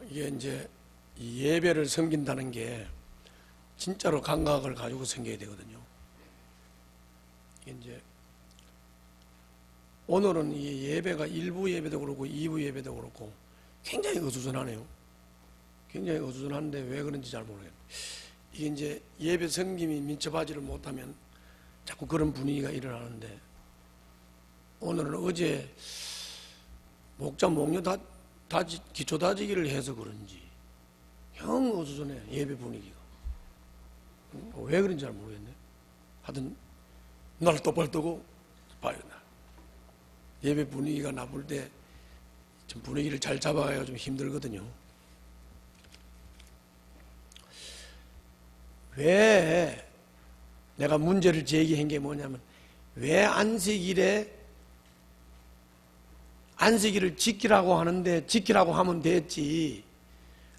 이게 이제 이 예배를 섬긴다는 게 진짜로 감각을 가지고 섬겨야 되거든요. 이게 이제 오늘은 이 예배가 1부 예배도 그렇고 2부 예배도 그렇고 굉장히 어수선하네요. 굉장히 어수선한데 왜 그런지 잘 모르겠어요. 이게 이제 예배 섬김이 민첩하지를 못하면 자꾸 그런 분위기가 일어나는데, 오늘은 어제 목자 목녀 기초 다지기를 해서 그런지 영 어수선해, 예배 분위기가. 왜 그런지 잘 모르겠네. 하여튼 눈을 똑바로 뜨고 봐요. 예배 분위기가 나쁠 때 좀 분위기를 잘 잡아가야 좀 힘들거든요. 왜 내가 문제를 제기한 게 뭐냐면, 왜 안식일을 지키라고 하는데 지키라고 하면 됐지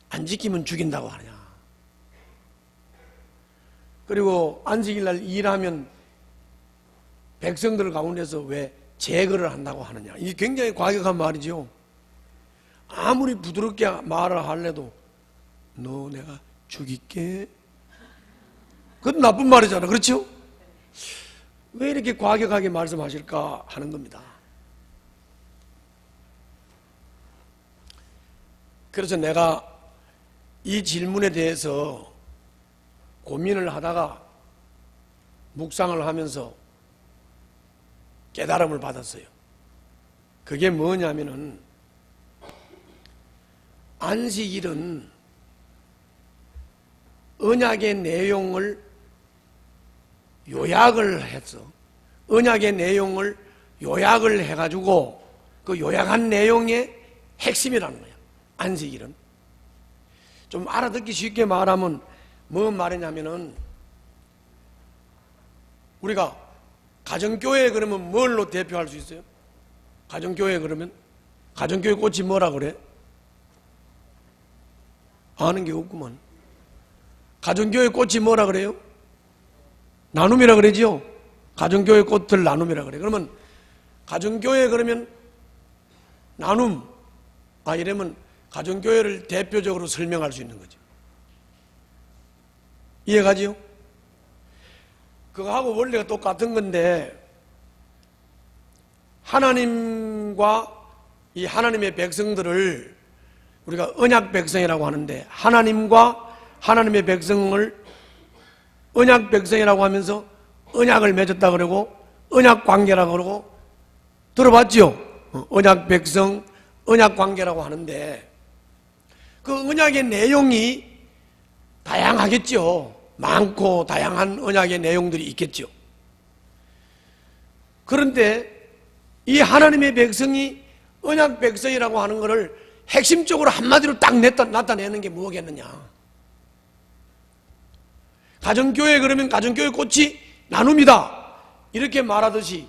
안 지키면 죽인다고 하냐. 그리고 안식일날 일하면 백성들 가운데서 왜 제거를 한다고 하느냐. 이게 굉장히 과격한 말이죠. 아무리 부드럽게 말을 하려도 너 내가 죽일게, 그건 나쁜 말이잖아. 그렇죠? 왜 이렇게 과격하게 말씀하실까 하는 겁니다. 그래서 내가 이 질문에 대해서 고민을 하다가 묵상을 하면서 깨달음을 받았어요. 그게 뭐냐면은, 안식일은 언약의 내용을 요약을 해서, 언약의 내용을 요약을 해가지고 그 요약한 내용의 핵심이라는 거예요. 안식일은 좀 알아듣기 쉽게 말하면 뭔 말이냐면은, 우리가 가정교회 그러면 뭘로 대표할 수 있어요? 가정교회 그러면 가정교회 꽃이 뭐라 그래? 아는 게 없구만. 가정교회 꽃이 뭐라 그래요? 나눔이라 그러지요. 가정교회 꽃들 나눔이라 그래. 그러면 가정교회 그러면 나눔, 이러면 가정교회를 대표적으로 설명할 수 있는 거죠. 이해가지요? 그거하고 원리가 똑같은 건데, 하나님과 이 하나님의 백성들을 우리가 언약 백성이라고 하는데, 하나님과 하나님의 백성을 언약 백성이라고 하면서 언약을 맺었다 그러고 언약 관계라고 그러고, 들어봤죠? 언약 백성, 언약 관계라고 하는데, 그 언약의 내용이 다양하겠죠. 많고 다양한 언약의 내용들이 있겠죠. 그런데 이 하나님의 백성이 언약 백성이라고 하는 것을 핵심적으로 한마디로 딱 나타내는 게 뭐겠느냐. 가정교회 그러면 가정교회 꽃이 나눔이다 이렇게 말하듯이,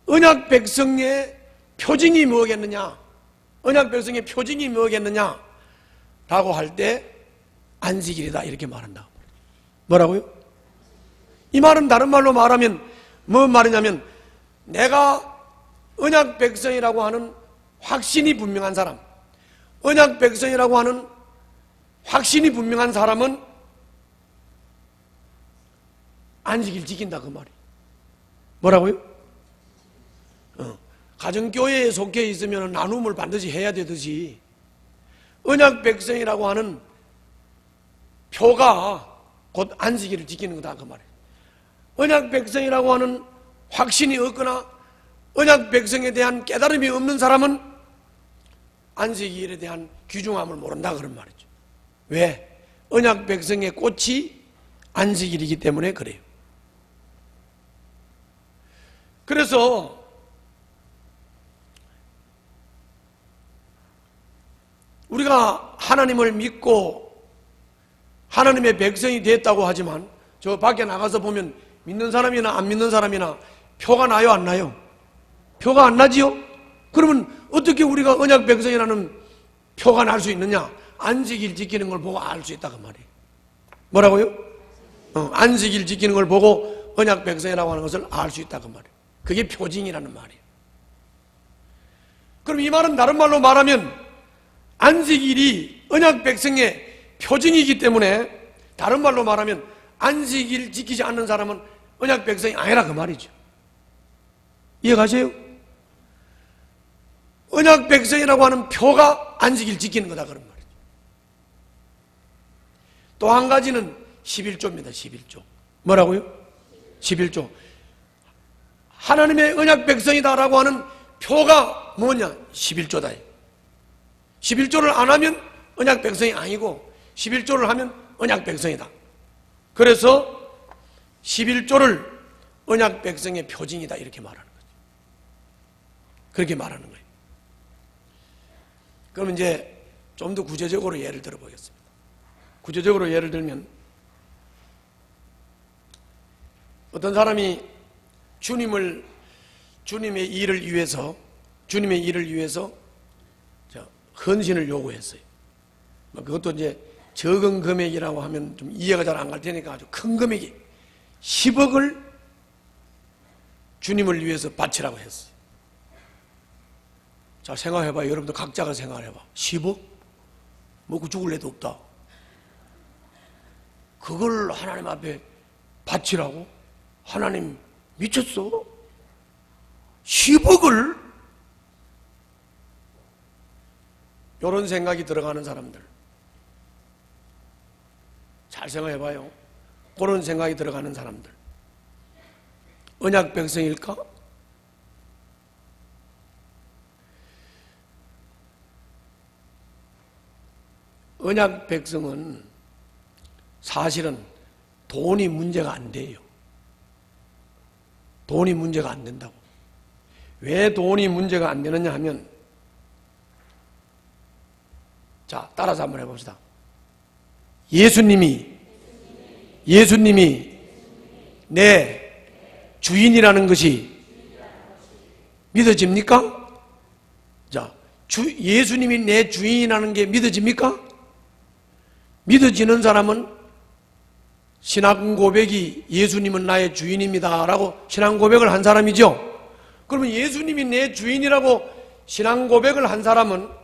언약 백성의 표징이 뭐겠느냐, 언약 백성의 표징이 뭐겠느냐 라고 할 때 안식일이다 이렇게 말한다. 뭐라고요? 이 말은 다른 말로 말하면 뭔 말이냐면, 내가 언약 백성이라고 하는 확신이 분명한 사람, 언약 백성이라고 하는 확신이 분명한 사람은 안식일 지킨다 그 말이에요. 뭐라고요? 가정교회에 속해 있으면 나눔을 반드시 해야 되듯이, 언약 백성이라고 하는 표가 곧 안식일을 지키는 거다 그 말이에요. 언약 백성이라고 하는 확신이 없거나 언약 백성에 대한 깨달음이 없는 사람은 안식일에 대한 귀중함을 모른다 그런 말이죠. 왜? 언약 백성의 꽃이 안식일이기 때문에 그래요. 그래서 우리가 하나님을 믿고 하나님의 백성이 됐다고 하지만, 저 밖에 나가서 보면 믿는 사람이나 안 믿는 사람이나 표가 나요 안 나요? 표가 안 나지요? 그러면 어떻게 우리가 언약 백성이라는 표가 날 수 있느냐? 안식일 지키는 걸 보고 알 수 있다 그 말이에요. 뭐라고요? 안식일 지키는 걸 보고 언약 백성이라고 하는 것을 알 수 있다 그 말이에요. 그게 표징이라는 말이에요. 그럼 이 말은 다른 말로 말하면, 안식일이 언약 백성의 표징이기 때문에, 다른 말로 말하면 안식일 지키지 않는 사람은 언약 백성이 아니라 그 말이죠. 이해가세요? 언약 백성이라고 하는 표가 안식일 지키는 거다, 그런 말이죠. 또 한 가지는 11조입니다. 11조. 뭐라고요? 11조. 하나님의 언약 백성이다라고 하는 표가 뭐냐? 11조다. 11조를 안 하면 언약 백성이 아니고 11조를 하면 언약 백성이다. 그래서 11조를 언약 백성의 표징이다, 이렇게 말하는 거죠. 그렇게 말하는 거예요. 그럼 이제 좀 더 구체적으로 예를 들어 보겠습니다. 구체적으로 예를 들면, 어떤 사람이 주님의 일을 위해서 헌신을 요구했어요. 그것도 이제 적은 금액이라고 하면 좀 이해가 잘 안 갈 테니까 아주 큰 금액이 10억을 주님을 위해서 바치라고 했어요. 자, 생각해봐요. 여러분들 각자가 생각해봐. 10억? 먹고 죽을 애도 없다. 그걸 하나님 앞에 바치라고? 하나님 미쳤어? 10억을? 이런 생각이 들어가는 사람들, 잘 생각해봐요. 그런 생각이 들어가는 사람들, 언약 백성일까? 언약 백성은 사실은 돈이 문제가 안 돼요. 돈이 문제가 안 된다고. 왜 돈이 문제가 안 되느냐 하면, 자, 따라서 한번 해봅시다. 예수님이 내 주인이라는 것이 믿어집니까? 자, 예수님이 내 주인이라는 게 믿어집니까? 믿어지는 사람은 신앙 고백이 예수님은 나의 주인입니다 라고 신앙 고백을 한 사람이죠. 그러면 예수님이 내 주인이라고 신앙 고백을 한 사람은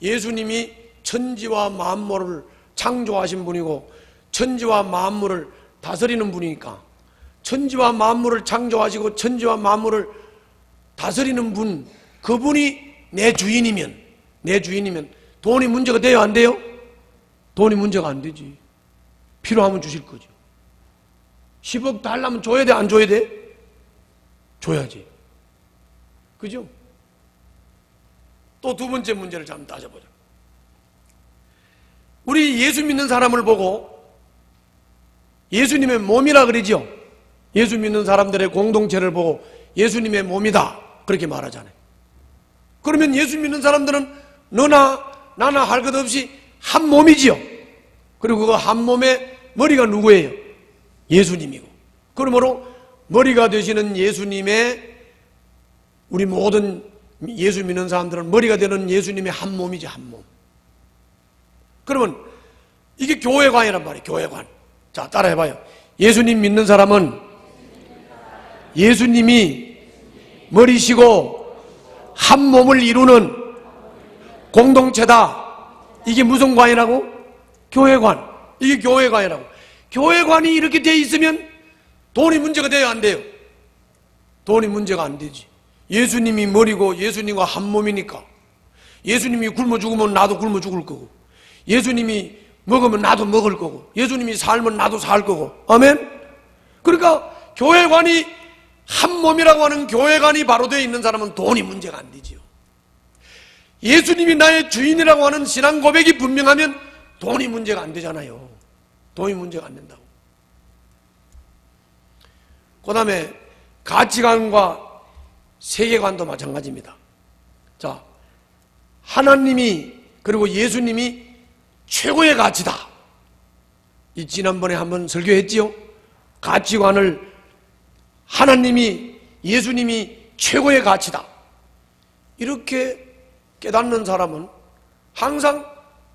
예수님이 천지와 만물을 창조하신 분이고 천지와 만물을 다스리는 분이니까, 천지와 만물을 창조하시고 천지와 만물을 다스리는 분, 그분이 내 주인이면 돈이 문제가 돼요, 안 돼요? 돈이 문제가 안 되지. 필요하면 주실 거죠. 10억 달라면 줘야 돼, 안 줘야 돼? 줘야지. 그죠? 또 두 번째 문제를 한번 따져보자. 우리 예수 믿는 사람을 보고 예수님의 몸이라 그러죠. 예수 믿는 사람들의 공동체를 보고 예수님의 몸이다, 그렇게 말하잖아요. 그러면 예수 믿는 사람들은 너나 나나 할 것 없이 한 몸이지요. 그리고 그 한 몸의 머리가 누구예요? 예수님이고. 그러므로 머리가 되시는 예수님의, 우리 모든 예수 믿는 사람들은 머리가 되는 예수님의 한 몸이지, 한 몸. 그러면 이게 교회관이란 말이에요. 교회관. 자, 따라해봐요. 예수님 믿는 사람은 예수님이 머리시고 한 몸을 이루는 공동체다. 이게 무슨 관이라고? 교회관. 이게 교회관이라고. 교회관이 이렇게 돼 있으면 돈이 문제가 돼요, 안 돼요? 돈이 문제가 안 되지. 예수님이 머리고 예수님과 한 몸이니까. 예수님이 굶어 죽으면 나도 굶어 죽을 거고, 예수님이 먹으면 나도 먹을 거고, 예수님이 살면 나도 살 거고. 아멘? 그러니까 교회관이 한 몸이라고 하는 교회관이 바로 되어 있는 사람은 돈이 문제가 안 되지요. 예수님이 나의 주인이라고 하는 신앙 고백이 분명하면 돈이 문제가 안 되잖아요. 돈이 문제가 안 된다고. 그 다음에 가치관과 세계관도 마찬가지입니다. 자, 하나님이 그리고 예수님이 최고의 가치다. 이 지난번에 한번 설교했지요. 가치관을 하나님이, 예수님이 최고의 가치다, 이렇게 깨닫는 사람은 항상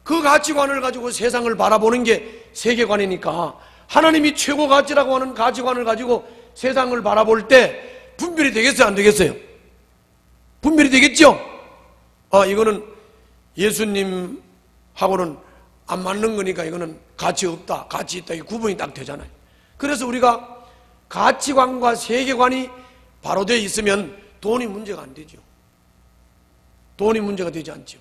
그 가치관을 가지고 세상을 바라보는 게 세계관이니까, 하나님이 최고 가치라고 하는 가치관을 가지고 세상을 바라볼 때 분별이 되겠어요, 안 되겠어요? 분별이 되겠죠? 이거는 예수님하고는 안 맞는 거니까 이거는 가치 없다, 가치 있다, 이 구분이 딱 되잖아요. 그래서 우리가 가치관과 세계관이 바로 되어 있으면 돈이 문제가 안 되죠. 돈이 문제가 되지 않죠.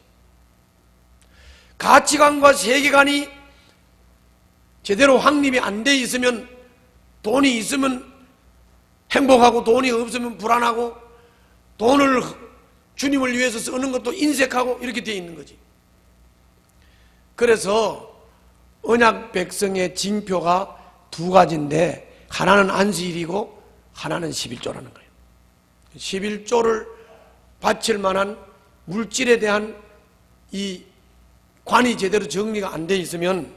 가치관과 세계관이 제대로 확립이 안 돼 있으면 돈이 있으면 행복하고 돈이 없으면 불안하고 돈을 주님을 위해서 쓰는 것도 인색하고 이렇게 되어 있는 거지. 그래서 언약 백성의 징표가 두 가지인데 하나는 안식일이고 하나는 11조라는 거예요. 11조를 바칠 만한 물질에 대한 이 관이 제대로 정리가 안 돼 있으면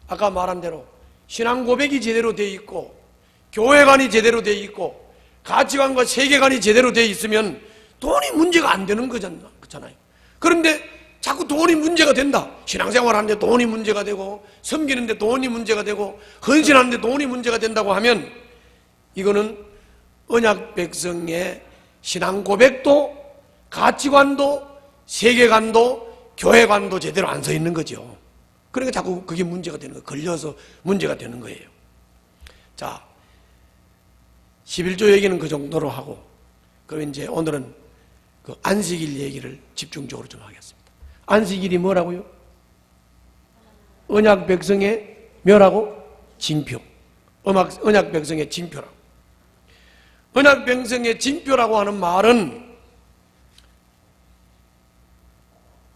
아까 말한 대로 신앙 고백이 제대로 돼 있고 교회관이 제대로 돼 있고 가치관과 세계관이 제대로 돼 있으면 돈이 문제가 안 되는 거잖아요. 그런데 자꾸 돈이 문제가 된다. 신앙생활 하는데 돈이 문제가 되고 섬기는데 돈이 문제가 되고 헌신하는데 돈이 문제가 된다고 하면 이거는 언약 백성의 신앙 고백도 가치관도 세계관도 교회관도 제대로 안 서 있는 거죠. 그러니까 자꾸 그게 문제가 되는 거예요. 걸려서 문제가 되는 거예요. 자, 11조 얘기는 그 정도로 하고, 그럼 이제 오늘은 그 안식일 얘기를 집중적으로 좀 하겠습니다. 안식일이 뭐라고요? 언약 백성의 뭐라고? 징표. 언약 백성의 징표라고. 언약 백성의 징표라고 하는 말은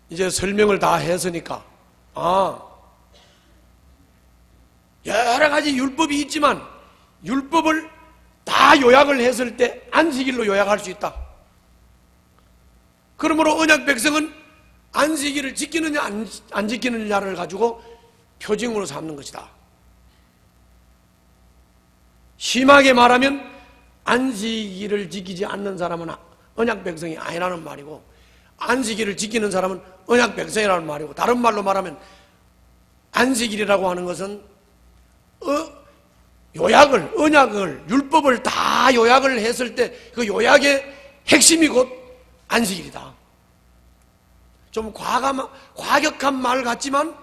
이제 설명을 다 했으니까, 여러 가지 율법이 있지만 율법을 다 요약을 했을 때 안식일로 요약할 수 있다. 그러므로 언약 백성은 안식일을 지키느냐 안 지키느냐를 가지고 표징으로 삼는 것이다. 심하게 말하면 안식일을 지키지 않는 사람은 언약 백성이 아니라는 말이고, 안식일을 지키는 사람은 언약 백성이라는 말이고, 다른 말로 말하면 안식일이라고 하는 것은 언약을, 율법을 다 요약을 했을 때 그 요약의 핵심이 곧 안식일이다. 좀 과격한 말 같지만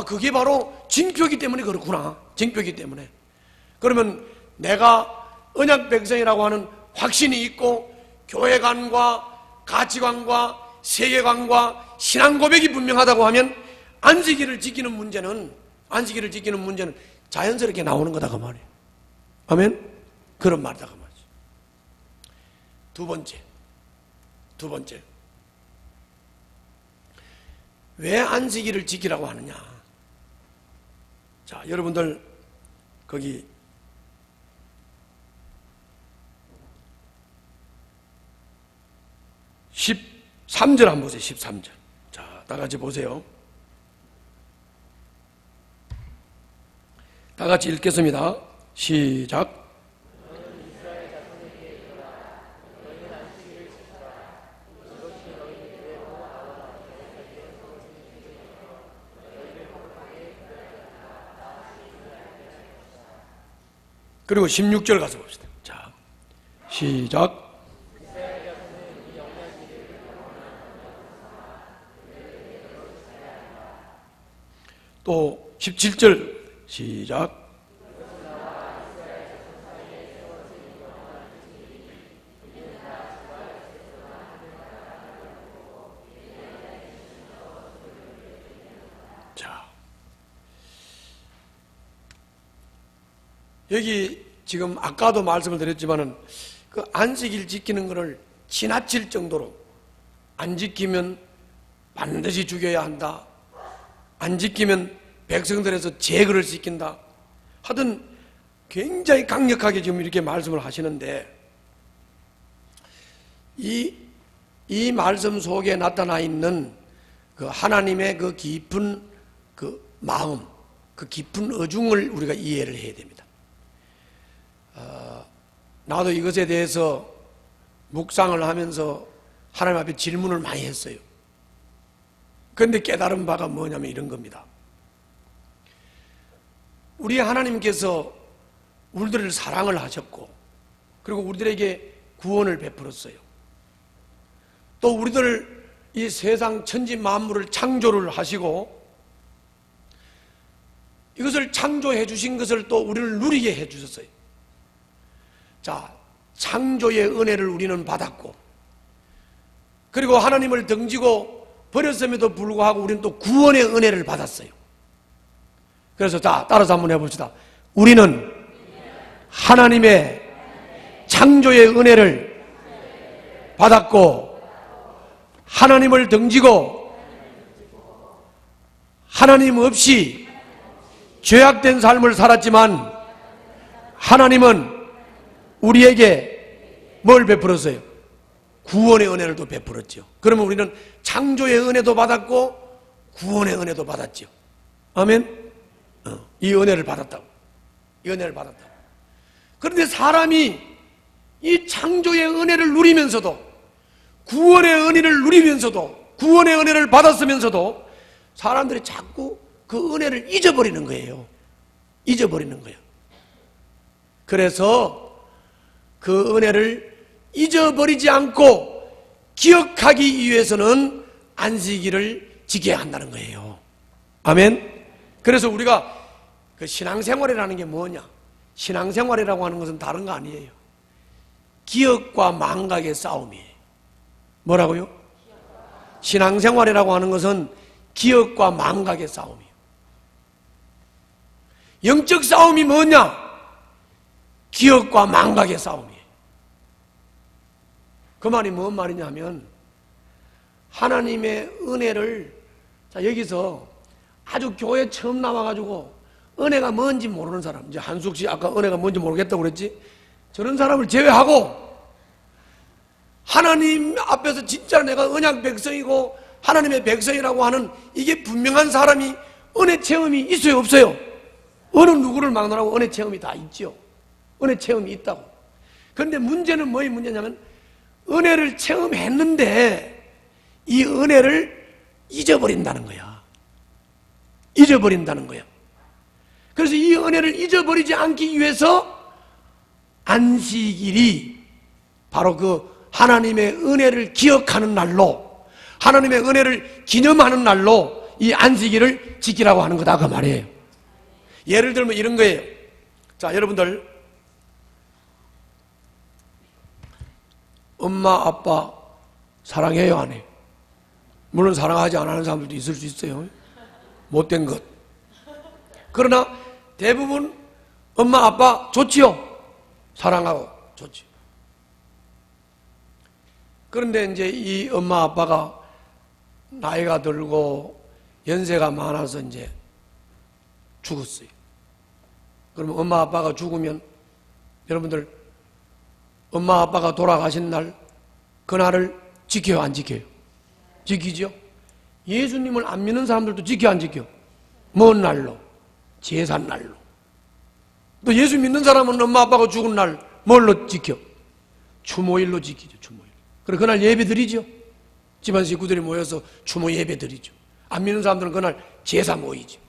그게 바로 징표이기 때문에 그렇구나. 징표이기 때문에. 그러면 내가 언약 백성이라고 하는 확신이 있고 교회관과 가치관과 세계관과 신앙 고백이 분명하다고 하면 안식일을 지키는 문제는 자연스럽게 나오는 거다 그 말이에요. 아멘? 그런 말이다 그 말이죠. 두 번째 왜 안식일을 지키라고 하느냐. 자, 여러분들 거기 13절 한번 보세요. 13절. 자, 다 같이 보세요. 다 같이 읽겠습니다. 시작. 그리고 16절 가서 봅시다. 자, 시작. 또 17절 시작. 자, 여기 지금 아까도 말씀을 드렸지만은 그 안식일 지키는 것을 지나칠 정도로 안 지키면 반드시 죽여야 한다. 안 지키면 백성들에서 제거를 시킨다. 하여튼 굉장히 강력하게 지금 이렇게 말씀을 하시는데 이 말씀 속에 나타나 있는 그 하나님의 그 깊은 그 마음, 그 깊은 어중을 우리가 이해를 해야 됩니다. 나도 이것에 대해서 묵상을 하면서 하나님 앞에 질문을 많이 했어요. 그런데 깨달은 바가 뭐냐면 이런 겁니다. 우리 하나님께서 우리들을 사랑을 하셨고, 그리고 우리들에게 구원을 베풀었어요. 또 우리들을 이 세상 천지 만물을 창조를 하시고 이것을 창조해 주신 것을 또 우리를 누리게 해 주셨어요. 자, 창조의 은혜를 우리는 받았고, 그리고 하나님을 등지고 버렸음에도 불구하고 우리는 또 구원의 은혜를 받았어요. 그래서 자, 따라서 한번 해봅시다. 우리는 하나님의 창조의 은혜를 받았고, 하나님을 등지고 하나님 없이 죄악된 삶을 살았지만 하나님은 우리에게 뭘 베풀었어요? 구원의 은혜를 또 베풀었죠. 그러면 우리는 창조의 은혜도 받았고 구원의 은혜도 받았죠. 아멘. 이 은혜를 받았다고. 이 은혜를 받았다고. 그런데 사람이 이 창조의 은혜를 누리면서도, 구원의 은혜를 누리면서도, 구원의 은혜를 받았으면서도 사람들이 자꾸 그 은혜를 잊어버리는 거예요. 잊어버리는 거예요. 그래서 그 은혜를 잊어버리지 않고 기억하기 위해서는 안식일을 지켜야 한다는 거예요. 아멘. 그래서 우리가 그 신앙생활이라는 게 뭐냐? 신앙생활이라고 하는 것은 다른 거 아니에요. 기억과 망각의 싸움이에요. 뭐라고요? 신앙생활이라고 하는 것은 기억과 망각의 싸움이에요. 영적 싸움이 뭐냐? 기억과 망각의 싸움이에요. 그 말이 뭔 말이냐 하면, 하나님의 은혜를, 자, 여기서 아주 교회 처음 나와가지고 은혜가 뭔지 모르는 사람, 이제 한숙 씨 아까 은혜가 뭔지 모르겠다고 그랬지? 저런 사람을 제외하고 하나님 앞에서 진짜 내가 언약 백성이고 하나님의 백성이라고 하는 이게 분명한 사람이 은혜 체험이 있어요, 없어요? 어느 누구를 막론하고 은혜 체험이 다 있죠. 은혜 체험이 있다고. 그런데 문제는 뭐의 문제냐면, 은혜를 체험했는데 이 은혜를 잊어버린다는 거야. 잊어버린다는 거야. 그래서 이 은혜를 잊어버리지 않기 위해서 안식일이 바로 그 하나님의 은혜를 기억하는 날로, 하나님의 은혜를 기념하는 날로 이 안식일을 지키라고 하는 거다 그 말이에요. 예를 들면 이런 거예요. 자, 여러분들 엄마 아빠 사랑해요, 안 해요? 물론 사랑하지 않는 사람들도 있을 수 있어요. 못된 것. 그러나 대부분 엄마 아빠 좋지요? 사랑하고 좋지. 그런데 이제 이 엄마 아빠가 나이가 들고 연세가 많아서 이제 죽었어요. 그러면 엄마 아빠가 죽으면 여러분들 엄마 아빠가 돌아가신 날, 그날을 지켜요, 안 지켜요? 지키죠? 예수님을 안 믿는 사람들도 지켜, 안 지켜? 뭔 날로? 제삿날로. 또 예수 믿는 사람은 엄마 아빠가 죽은 날 뭘로 지켜? 추모일로 지키죠, 추모일. 그리고 그날 예배 드리죠. 집안 식구들이 모여서 추모 예배 드리죠. 안 믿는 사람들은 그날 제사 모이죠.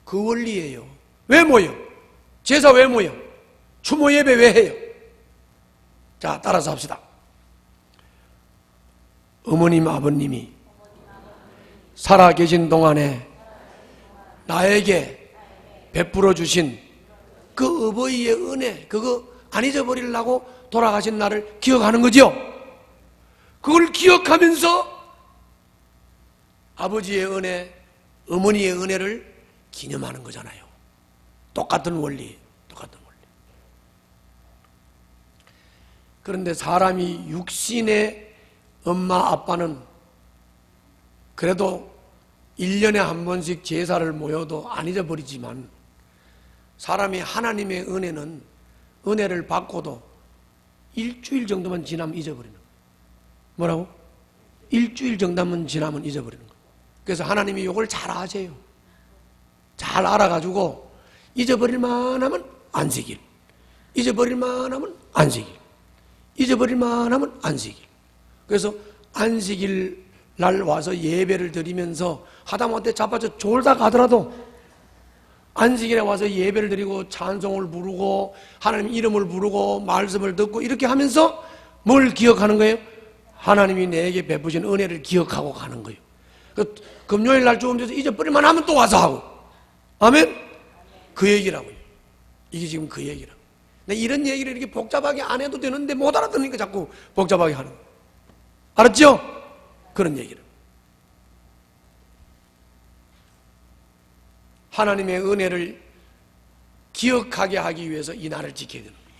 그 원리예요. 왜 모여? 제사 왜 모여? 추모 예배 왜 해요? 자, 따라서 합시다. 어머님, 아버님이 살아계신 동안에 나에게 베풀어 주신 그 어버이의 은혜, 그거 안 잊어버리려고 돌아가신 날을 기억하는 거죠. 그걸 기억하면서 아버지의 은혜, 어머니의 은혜를 기념하는 거잖아요. 똑같은 원리, 똑같은 원리. 그런데 사람이 육신의 엄마 아빠는 그래도 1년에 한 번씩 제사를 모여도 안 잊어버리지만, 사람이 하나님의 은혜는 은혜를 받고도 일주일 정도만 지나면 잊어버리는 거예요. 뭐라고? 일주일 정도만 지나면 잊어버리는 거예요. 그래서 하나님이 이걸 잘 아세요. 잘 알아가지고 잊어버릴 만하면 안식일, 잊어버릴 만하면 안식일, 잊어버릴 만하면 안식일. 그래서 안식일 날 와서 예배를 드리면서 하다못해 자빠져 졸다 가더라도 안식일에 와서 예배를 드리고 찬송을 부르고 하나님 이름을 부르고 말씀을 듣고 이렇게 하면서 뭘 기억하는 거예요? 하나님이 내게 베푸신 은혜를 기억하고 가는 거예요. 금요일 날 조금 돼서 잊어버릴만 하면 또 와서 하고. 아멘? 그 얘기라고요. 이게 지금 그 얘기라고. 이런 얘기를 이렇게 복잡하게 안 해도 되는데 못 알아듣으니까 자꾸 복잡하게 하는 거예요. 알았죠? 그런 얘기를. 하나님의 은혜를 기억하게 하기 위해서 이 날을 지켜야 되는 거예요.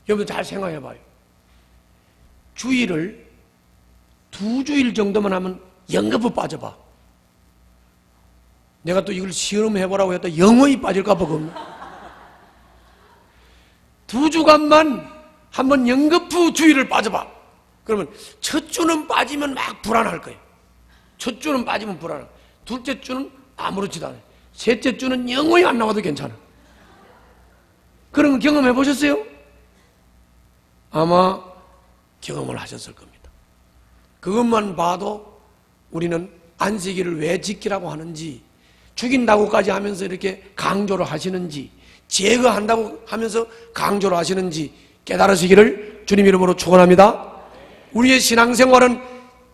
여러분들 잘 생각해 봐요. 주일을 2주일 정도만 하면 영겁부 빠져봐. 내가 또 이걸 시험해보라고 했다 영원히 빠질까 봐 겁나. 2주간만 한번 영겁부 주일을 빠져봐. 그러면 첫 주는 빠지면 막 불안할 거예요. 첫 주는 빠지면 불안해. 둘째 주는 아무렇지도 않아요. 셋째 주는 영원히 안 나와도 괜찮아. 그런 거 경험해 보셨어요? 아마 경험을 하셨을 겁니다. 그것만 봐도 우리는 안식일을 왜 지키라고 하는지, 죽인다고까지 하면서 이렇게 강조를 하시는지, 제거한다고 하면서 강조를 하시는지 깨달으시기를 주님 이름으로 축원합니다. 우리의 신앙생활은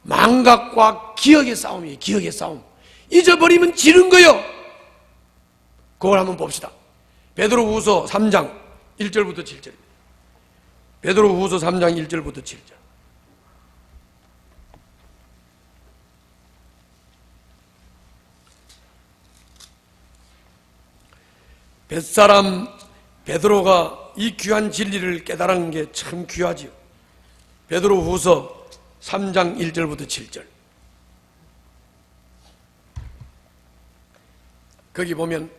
망각과 기억의 싸움이에요. 기억의 싸움. 잊어버리면 지는 거예요. 그걸 한번 봅시다. 베드로후서 3장 1절부터 7절입니다. 베드로후서 3장 1절부터 7절. 뱃사람 베드로가 이 귀한 진리를 깨달은 게 참 귀하지요. 베드로후서 3장 1절부터 7절. 거기 보면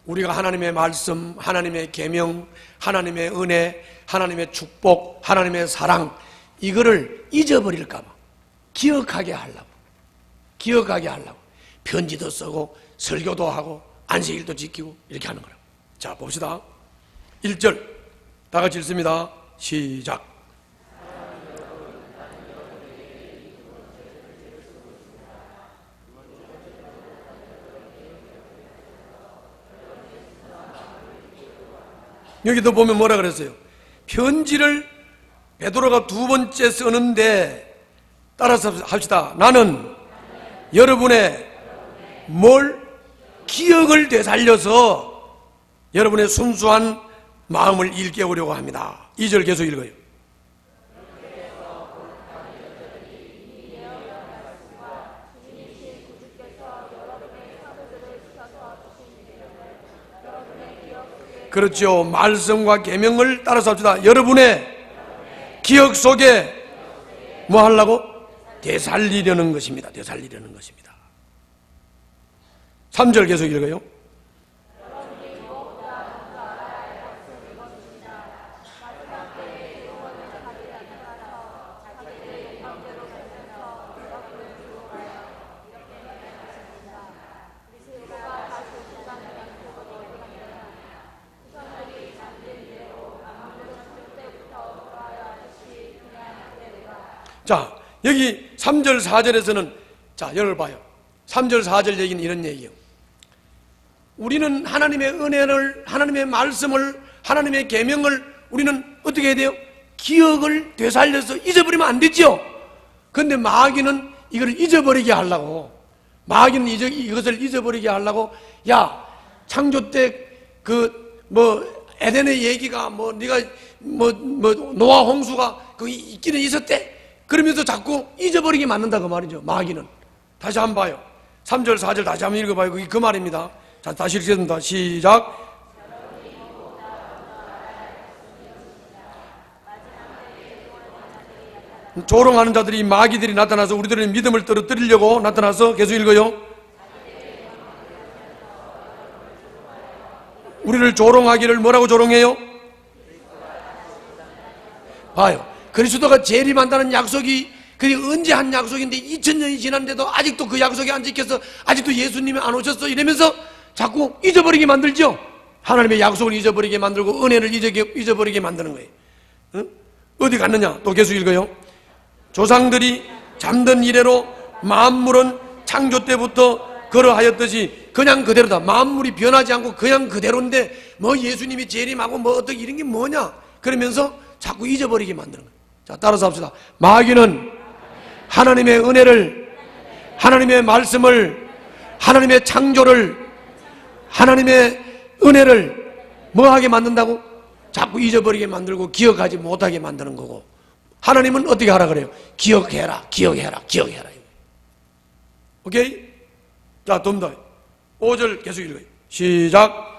우리가 하나님의 말씀, 하나님의 계명, 하나님의 은혜, 하나님의 축복, 하나님의 사랑, 이거를 잊어버릴까 봐 기억하게 하려고 편지도 쓰고 설교도 하고 안식일도 지키고 이렇게 하는 거라고. 자, 봅시다. 1절 다 같이 읽습니다. 시작. 여기도 보면 뭐라 그랬어요? 편지를 베드로가 2번째 쓰는데 따라서 합시다. 나는 여러분의 뭘? 기억을 되살려서 여러분의 순수한 마음을 일깨우려고 합니다. 2절 계속 읽어요. 그렇죠. 말씀과 계명을 따라서 합시다. 여러분의 기억 속에 뭐 하려고? 되살리려는 것입니다. 되살리려는 것입니다. 3절 계속 읽어요. 자, 여기 3절 4절에서는 자, 열어봐요. 3절 4절 얘기는 이런 얘기예요. 우리는 하나님의 은혜를, 하나님의 말씀을, 하나님의 계명을 우리는 어떻게 해야 돼요? 기억을 되살려서 잊어버리면 안 되죠. 그런데 마귀는 이걸 잊어버리게 하려고, 마귀는 이것을 잊어버리게 하려고, 야, 창조 때 에덴의 얘기가 네가 노아 홍수가 거기 있기는 있었대. 그러면서 자꾸 잊어버리게 만든다 그 말이죠. 마귀는. 다시 한번 봐요. 3절 4절 다시 한번 읽어봐요. 그게 그 말입니다. 자, 다시 읽겠습니다. 시작. 조롱하는 자들이, 마귀들이 나타나서 우리들의 믿음을 떨어뜨리려고 나타나서, 계속 읽어요. 우리를 조롱하기를 뭐라고 조롱해요? 봐요. 그리스도가 재림한다는 약속이 그게 언제 한 약속인데 2000년이 지났는데도 아직도 그 약속이 안 지켜서 아직도 예수님이 안 오셨어 이러면서 자꾸 잊어버리게 만들죠. 하나님의 약속을 잊어버리게 만들고 은혜를 잊어버리게 만드는 거예요. 응? 어디 갔느냐? 또 계속 읽어요. 조상들이 잠든 이래로 만물은 창조 때부터 그러하였듯이 그냥 그대로다. 만물이 변하지 않고 그냥 그대로인데 뭐 예수님이 재림하고 뭐 어떻게 이런 게 뭐냐? 그러면서 자꾸 잊어버리게 만드는 거예요. 자, 따라서 합시다. 마귀는 하나님의 은혜를, 하나님의 말씀을, 하나님의 창조를, 하나님의 은혜를 뭐하게 만든다고? 자꾸 잊어버리게 만들고 기억하지 못하게 만드는 거고, 하나님은 어떻게 하라 그래요? 기억해라, 기억해라, 기억해라. 오케이? 자, 좀 더. 5절 계속 읽어요. 시작.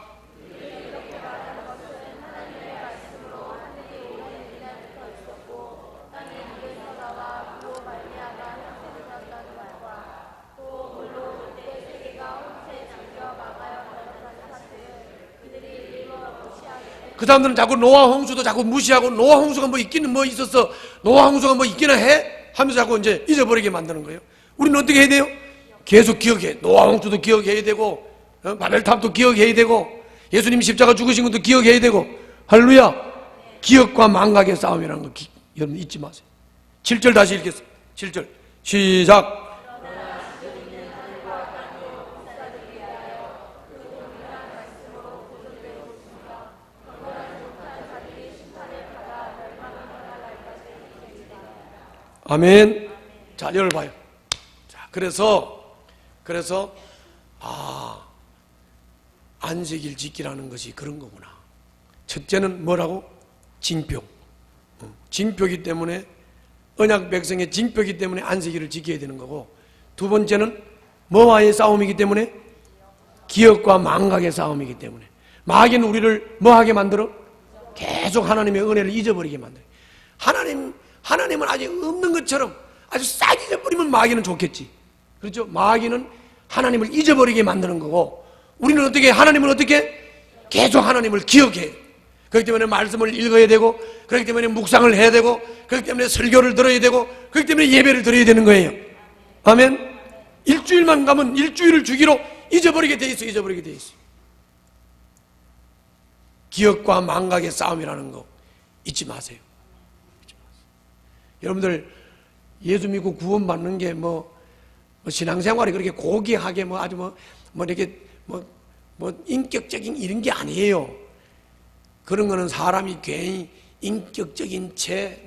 그 사람들은 자꾸 노아 홍수도 자꾸 무시하고, 노아 홍수가 뭐 있기는 뭐 있었어, 노아 홍수가 뭐 있기는 해? 하면서 자꾸 이제 잊어버리게 만드는 거예요. 우리는 어떻게 해야 돼요? 계속 기억해. 노아 홍수도 기억해야 되고, 바벨탑도 기억해야 되고, 예수님 십자가 죽으신 것도 기억해야 되고. 할렐루야. 기억과 망각의 싸움이라는 거 여러분 잊지 마세요. 7절 다시 읽겠습니다. 7절 시작. 아멘. 자, 이걸 봐요. 자, 그래서 안식일 지키라는 것이 그런 거구나. 첫째는 뭐라고? 징표. 징표기 때문에, 언약 백성의 징표기 때문에 안식일을 지켜야 되는 거고, 두 번째는 뭐와의 싸움이기 때문에? 기억과 망각의 싸움이기 때문에. 마귀는 우리를 뭐하게 만들어? 계속 하나님의 은혜를 잊어버리게 만들어. 하나님은 아직 없는 것처럼 아주 싹 잊어버리면 마귀는 좋겠지. 그렇죠? 마귀는 하나님을 잊어버리게 만드는 거고, 우리는 어떻게, 하나님은 어떻게? 계속 하나님을 기억해. 그렇기 때문에 말씀을 읽어야 되고, 그렇기 때문에 묵상을 해야 되고, 그렇기 때문에 설교를 들어야 되고, 그렇기 때문에 예배를 드려야 되는 거예요. 아멘? 일주일만 가면 일주일을 주기로 잊어버리게 돼 있어. 잊어버리게 돼 있어. 기억과 망각의 싸움이라는 거 잊지 마세요. 여러분들 예수 믿고 구원 받는 게 신앙생활이 그렇게 고귀하게 아주 이렇게 인격적인 이런 게 아니에요. 그런 거는 사람이 괜히 인격적인 채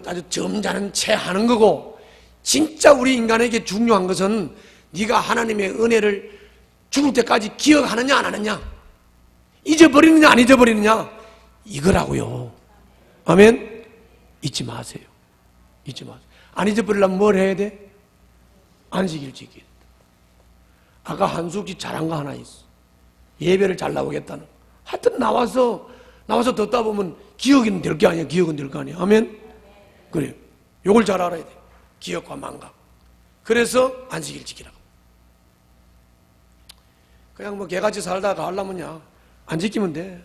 아주 점잖은 채 하는 거고, 진짜 우리 인간에게 중요한 것은 네가 하나님의 은혜를 죽을 때까지 기억하느냐 안 하느냐, 잊어버리느냐 안 잊어버리느냐, 이거라고요. 아멘. 잊지 마세요. 잊지 마세요. 안 잊어버리려면 뭘 해야 돼? 안식일 지켜야 돼. 아까 한숙이 잘한 거 하나 있어. 예배를 잘 나오겠다는. 하여튼 나와서 듣다 보면 기억은 될 게 아니야. 기억은 될 거 아니야. 아멘. 그래요. 요걸 잘 알아야 돼. 기억과 망각. 그래서 안식일 지키라고. 그냥 개같이 살다가 하려면야 안 지키면 돼.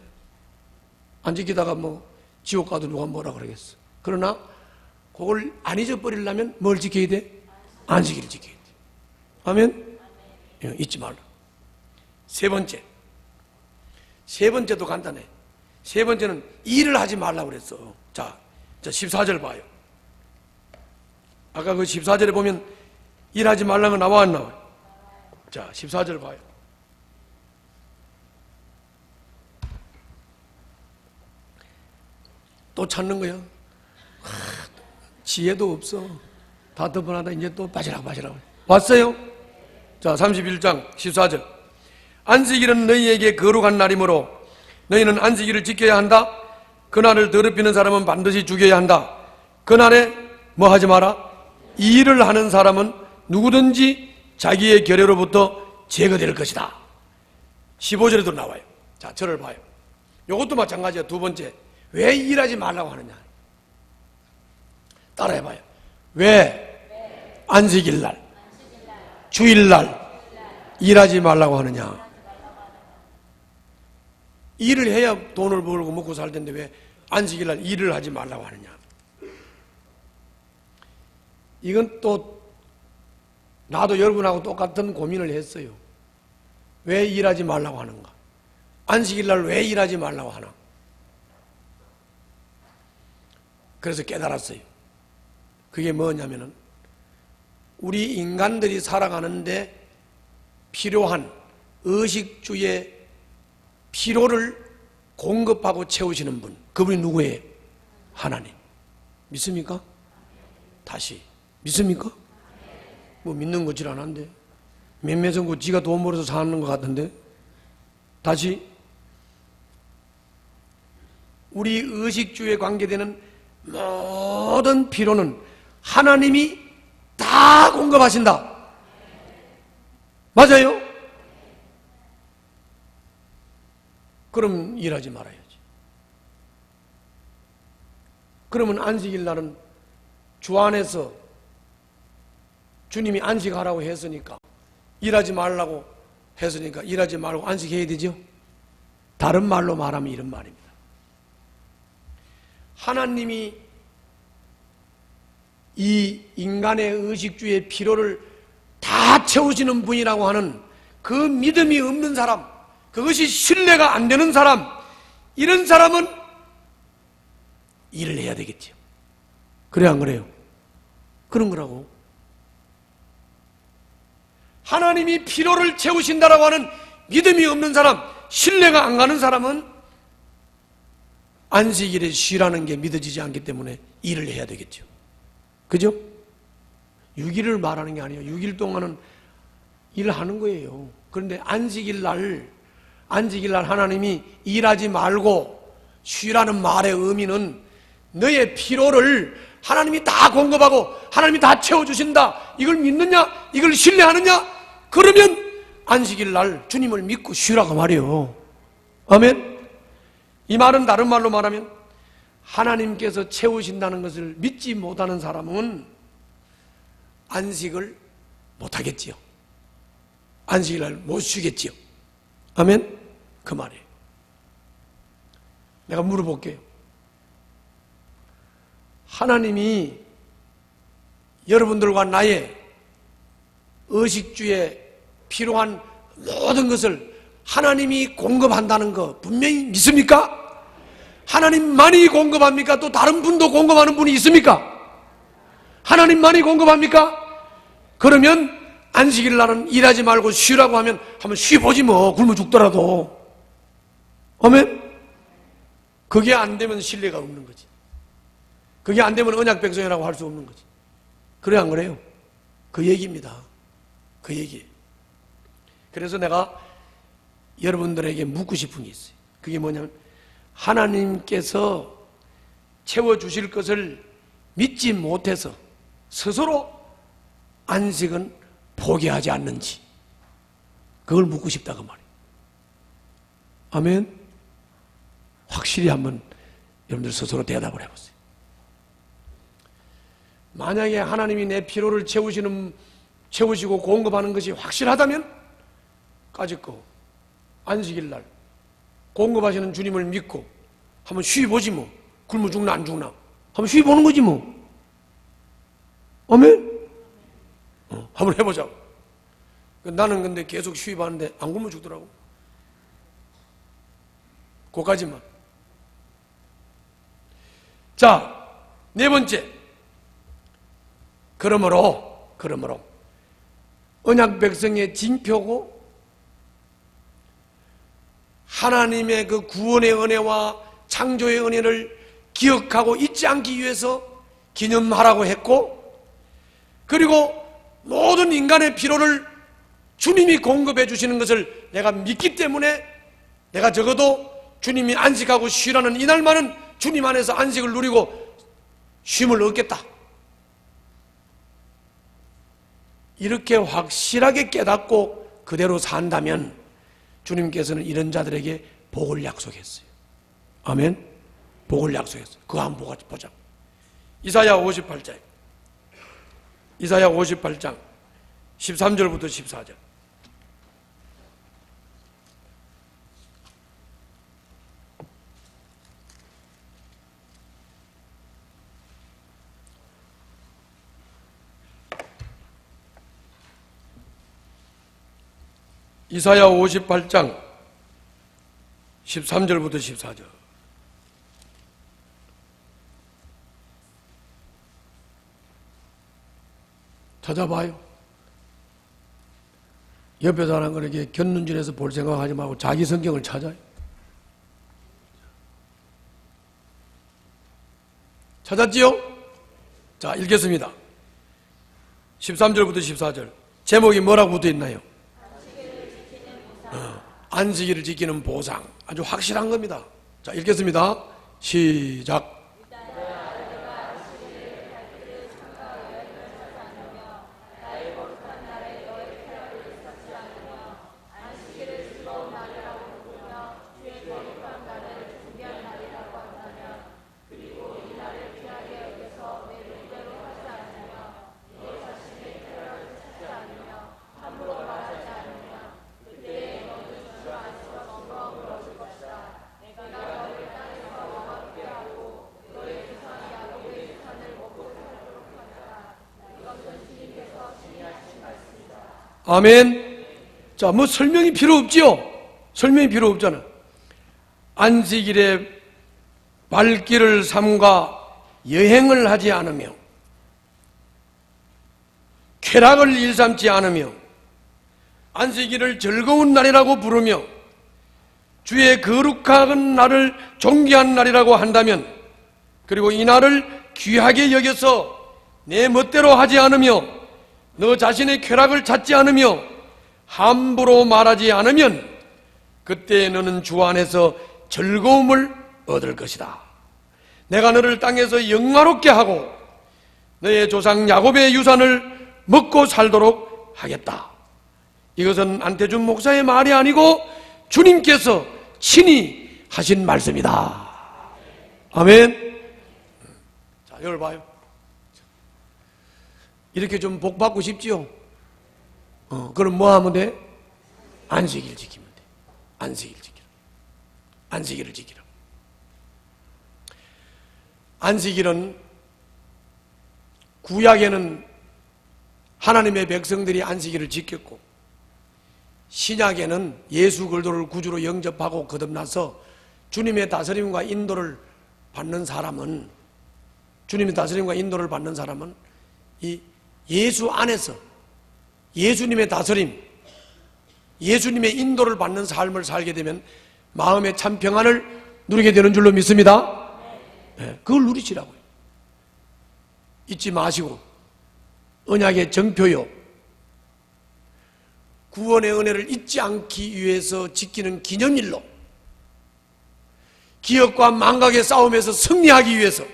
안 지키다가 지옥 가도 누가 뭐라 그러겠어. 그러나 그걸 안 잊어버리려면 뭘 지켜야 돼? 안식일을 지켜야 돼. 아멘? 잊지 말라. 세 번째도 간단해. 세 번째는 일을 하지 말라고 그랬어. 자 14절 봐요. 아까 그 14절에 보면 일하지 말라는 거 나와 안 나와? 자 14절 봐요. 또 찾는 거야. 지혜도 없어. 다 덮어놔다 이제 또 빠지라고 왔어요? 자 31장 14절 안식일은 너희에게 거룩한 날이므로 너희는 안식일을 지켜야 한다. 그날을 더럽히는 사람은 반드시 죽여야 한다. 그날에 뭐 하지 마라? 이 일을 하는 사람은 누구든지 자기의 결례로부터 제거될 것이다. 15절에도 나와요. 자 저를 봐요. 이것도 마찬가지야. 두 번째, 왜 일하지 말라고 하느냐? 따라해봐요. 왜 안식일날, 주일날 일하지 말라고 하느냐? 일을 해야 돈을 벌고 먹고 살 텐데 왜 안식일날 일을 하지 말라고 하느냐? 이건 또 나도 여러분하고 똑같은 고민을 했어요. 왜 일하지 말라고 하는가? 안식일날 왜 일하지 말라고 하나? 그래서 깨달았어요. 그게 뭐냐면은 우리 인간들이 살아가는데 필요한 의식주의 피로를 공급하고 채우시는 분, 그분이 누구예요? 하나님. 믿습니까? 다시 믿습니까? 뭐 믿는 거질 않은데 몇몇은 그 지가 돈 벌어서 사는 것 같은데 다시 우리 의식주에 관계되는 모든 필요는 하나님이 다 공급하신다. 맞아요? 그럼 일하지 말아야지. 그러면 안식일 날은 주 안에서 주님이 안식하라고 했으니까 일하지 말라고 했으니까 일하지 말고 안식해야 되죠. 다른 말로 말하면 이런 말입니다. 하나님이 이 인간의 의식주의 필요를 다 채우시는 분이라고 하는 그 믿음이 없는 사람, 그것이 신뢰가 안 되는 사람, 이런 사람은 일을 해야 되겠죠. 그래 안 그래요? 그런 거라고. 하나님이 필요를 채우신다라고 하는 믿음이 없는 사람, 신뢰가 안 가는 사람은 안식일에 쉬라는 게 믿어지지 않기 때문에 일을 해야 되겠죠. 그죠? 6일을 말하는 게 아니에요. 6일 동안은 일하는 거예요. 그런데 안식일 날 하나님이 일하지 말고 쉬라는 말의 의미는 너의 필요를 하나님이 다 공급하고 하나님이 다 채워주신다. 이걸 믿느냐? 이걸 신뢰하느냐? 그러면 안식일 날 주님을 믿고 쉬라고 말이에요. 아멘? 이 말은 다른 말로 말하면 하나님께서 채우신다는 것을 믿지 못하는 사람은 안식을 못하겠지요. 안식일 날 못 쉬겠지요. 아멘? 그 말이에요. 내가 물어볼게요. 하나님이 여러분들과 나의 의식주에 필요한 모든 것을 하나님이 공급한다는 거 분명히 믿습니까? 하나님만이 공급합니까? 또 다른 분도 공급하는 분이 있습니까? 하나님만이 공급합니까? 그러면 안식일 날은 일하지 말고 쉬라고 하면 한번 쉬보지 뭐, 굶어 죽더라도. 아멘? 그게 안 되면 신뢰가 없는 거지. 그게 안 되면 언약 백성이라고 할 수 없는 거지. 그래 안 그래요? 그 얘기입니다. 그 얘기예요. 그래서 내가 여러분들에게 묻고 싶은 게 있어요. 그게 뭐냐면 하나님께서 채워주실 것을 믿지 못해서 스스로 안식은 포기하지 않는지 그걸 묻고 싶다 그 말이에요. 아멘? 확실히 한번 여러분들 스스로 대답을 해보세요. 만약에 하나님이 내 필요를 채우시고 공급하는 것이 확실하다면 까짓 거 안식일 날 공급하시는 주님을 믿고 한번 쉬보지 뭐. 굶어 죽나 안 죽나 한번 쉬보는 거지 뭐. 아멘? 한번 해보자고. 나는 근데 계속 쉬봤는데 안 굶어 죽더라고. 그거까지만. 자, 네 번째. 그러므로 언약 백성의 징표고 하나님의 그 구원의 은혜와 창조의 은혜를 기억하고 잊지 않기 위해서 기념하라고 했고, 그리고 모든 인간의 필요를 주님이 공급해 주시는 것을 내가 믿기 때문에 내가 적어도 주님이 안식하고 쉬라는 이날만은 주님 안에서 안식을 누리고 쉼을 얻겠다. 이렇게 확실하게 깨닫고 그대로 산다면 주님께서는 이런 자들에게 복을 약속했어요. 아멘? 복을 약속했어요. 그거 한번 보자. 이사야 58장 13절부터 14절. 이사야 58장 13절부터 14절. 찾아봐요. 옆에 사람 그렇게 곁눈질해서 볼 생각하지 말고 자기 성경을 찾아요. 찾았지요? 자, 읽겠습니다. 13절부터 14절. 제목이 뭐라고 붙어 있나요? 안식일을 지키는 보상. 아주 확실한 겁니다. 자, 읽겠습니다. 시작. 아멘. 자, 뭐 설명이 필요 없지요? 설명이 필요 없잖아. 안식일에 발길을 삼가 여행을 하지 않으며 쾌락을 일삼지 않으며 안식일을 즐거운 날이라고 부르며 주의 거룩한 날을 존귀한 날이라고 한다면, 그리고 이 날을 귀하게 여겨서 내 멋대로 하지 않으며 너 자신의 쾌락을 찾지 않으며 함부로 말하지 않으면 그때 너는 주 안에서 즐거움을 얻을 것이다. 내가 너를 땅에서 영화롭게 하고 너의 조상 야곱의 유산을 먹고 살도록 하겠다. 이것은 안태준 목사의 말이 아니고 주님께서 친히 하신 말씀이다. 아멘. 자, 이걸 봐요. 이렇게 좀 복 받고 싶지요? 그럼 뭐 하면 돼? 안식일 지키면 돼. 안식일 지키라. 안식일을 지키라. 안식일은 구약에는 하나님의 백성들이 안식일을 지켰고, 신약에는 예수 그리스도를 구주로 영접하고 거듭나서 주님의 다스림과 인도를 받는 사람은, 이 예수 안에서 예수님의 다스림, 예수님의 인도를 받는 삶을 살게 되면 마음의 참 평안을 누리게 되는 줄로 믿습니다. 네, 그걸 누리시라고요. 잊지 마시고 언약의 정표요, 구원의 은혜를 잊지 않기 위해서 지키는 기념일로, 기업과 망각의 싸움에서 승리하기 위해서,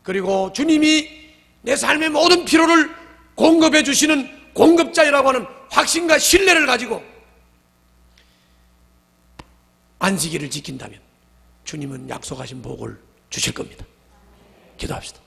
그리고 주님이 내 삶의 모든 필요를 공급해 주시는 공급자이라고 하는 확신과 신뢰를 가지고 안식일을 지킨다면 주님은 약속하신 복을 주실 겁니다. 기도합시다.